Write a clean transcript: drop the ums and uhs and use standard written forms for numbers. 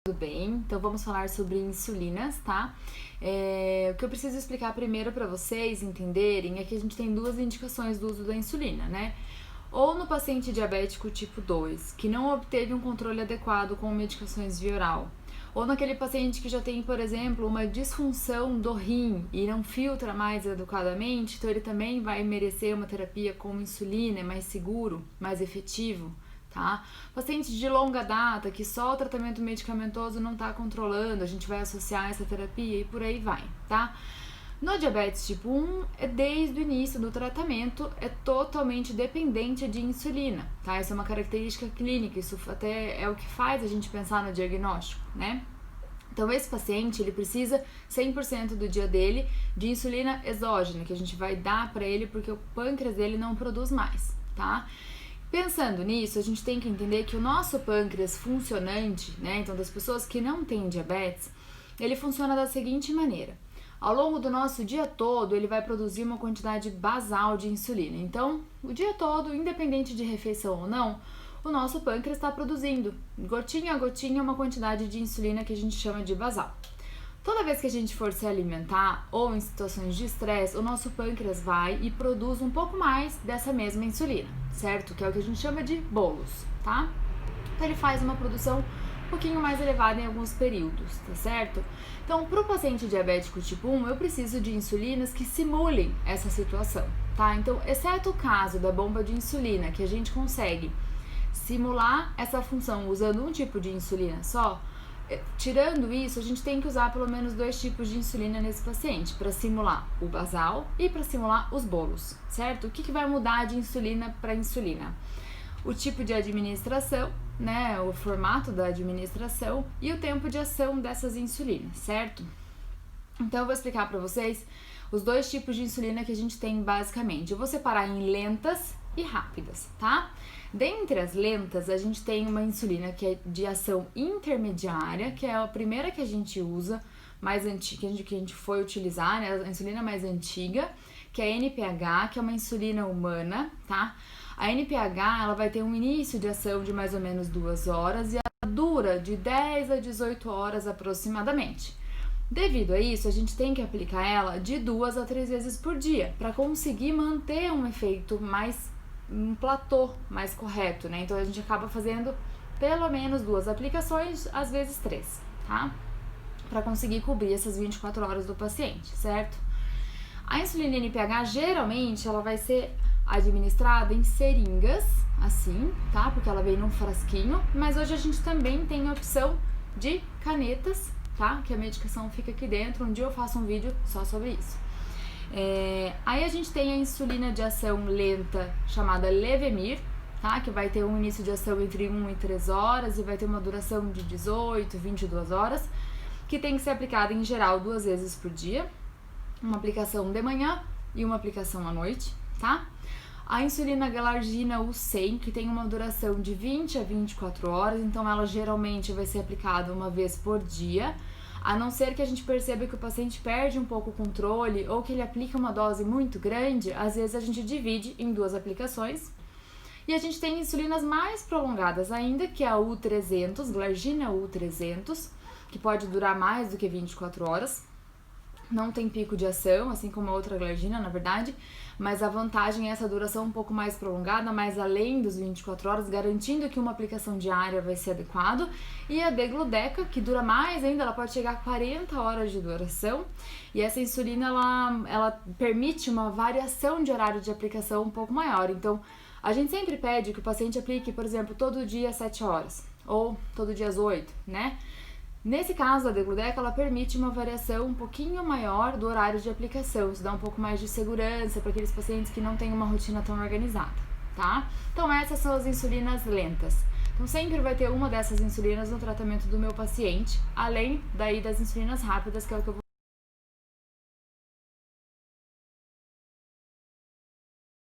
Tudo bem? Então vamos falar sobre insulinas, tá? O que eu preciso explicar primeiro para vocês entenderem é que a gente tem duas indicações do uso da insulina, né? Ou no paciente diabético tipo 2, que não obteve um controle adequado com medicações via oral, ou naquele paciente que já tem, por exemplo, uma disfunção do rim e não filtra mais adequadamente, então ele também vai merecer uma terapia com insulina, é mais seguro, mais efetivo. Tá? Paciente de longa data que só o tratamento medicamentoso não está controlando, a gente vai associar essa terapia e por aí vai, tá? No diabetes tipo 1, desde o início do tratamento, é totalmente dependente de insulina, tá? Isso é uma característica clínica, isso até é o que faz a gente pensar no diagnóstico, né? Então esse paciente, ele precisa 100% do dia dele de insulina exógena, que a gente vai dar para ele porque o pâncreas dele não produz mais, tá? Pensando nisso, a gente tem que entender que o nosso pâncreas funcionante, né, então das pessoas que não têm diabetes, ele funciona da seguinte maneira. Ao longo do nosso dia todo, ele vai produzir uma quantidade basal de insulina. Então, o dia todo, independente de refeição ou não, o nosso pâncreas está produzindo, gotinha a gotinha, uma quantidade de insulina que a gente chama de basal. Toda vez que a gente for se alimentar ou em situações de estresse, o nosso pâncreas vai e produz um pouco mais dessa mesma insulina, certo? Que é o que a gente chama de bolos, tá? Então ele faz uma produção um pouquinho mais elevada em alguns períodos, tá certo? Então, para o paciente diabético tipo 1, eu preciso de insulinas que simulem essa situação, tá? Então, exceto o caso da bomba de insulina, que a gente consegue simular essa função usando um tipo de insulina só, tirando isso, a gente tem que usar pelo menos 2 tipos de insulina nesse paciente, para simular o basal e para simular os bolos, certo? O que vai mudar de insulina para insulina? O tipo de administração, né, o formato da administração e o tempo de ação dessas insulinas, certo? Então eu vou explicar para vocês os 2 tipos de insulina que a gente tem basicamente. Eu vou separar em lentas e rápidas, tá? Dentre as lentas, a gente tem uma insulina que é de ação intermediária, que é a primeira que a gente usa, mais antiga, que a gente foi utilizar, né? A insulina mais antiga, que é a NPH, que é uma insulina humana, tá? A NPH, ela vai ter um início de ação de mais ou menos 2 horas e ela dura de 10 a 18 horas aproximadamente. Devido a isso, a gente tem que aplicar ela de 2 a 3 vezes por dia, para conseguir manter um efeito mais, um platô mais correto, né? Então a gente acaba fazendo pelo menos 2 aplicações, às vezes 3, tá? Para conseguir cobrir essas 24 horas do paciente, certo? A insulina NPH, geralmente, ela vai ser administrada em seringas, assim, tá? Porque ela vem num frasquinho, mas hoje a gente também tem a opção de canetas, tá? Que a medicação fica aqui dentro. Um dia eu faço um vídeo só sobre isso. Aí a gente tem a insulina de ação lenta chamada Levemir, tá? Que vai ter um início de ação entre 1 e 3 horas e vai ter uma duração de 18, 22 horas, que tem que ser aplicada em geral 2 vezes por dia, uma aplicação de manhã e uma aplicação à noite, tá? A insulina Glargina U100, que tem uma duração de 20 a 24 horas, então ela geralmente vai ser aplicada uma vez por dia, a não ser que a gente perceba que o paciente perde um pouco o controle ou que ele aplica uma dose muito grande, às vezes a gente divide em 2 aplicações. E a gente tem insulinas mais prolongadas ainda, que é a U300, Glargina U300, que pode durar mais do que 24 horas. Não tem pico de ação, assim como a outra glargina, na verdade, mas a vantagem é essa duração um pouco mais prolongada, mais além dos 24 horas, garantindo que uma aplicação diária vai ser adequado. E a Degludeca, que dura mais ainda, ela pode chegar a 40 horas de duração. E essa insulina, ela permite uma variação de horário de aplicação um pouco maior. Então, a gente sempre pede que o paciente aplique, por exemplo, todo dia às 7 horas, ou todo dia às 8, né? Nesse caso, a Degludeca, ela permite uma variação um pouquinho maior do horário de aplicação, isso dá um pouco mais de segurança para aqueles pacientes que não têm uma rotina tão organizada, tá? Então essas são as insulinas lentas. Então sempre vai ter uma dessas insulinas no tratamento do meu paciente, além daí das insulinas rápidas, que é o que eu vou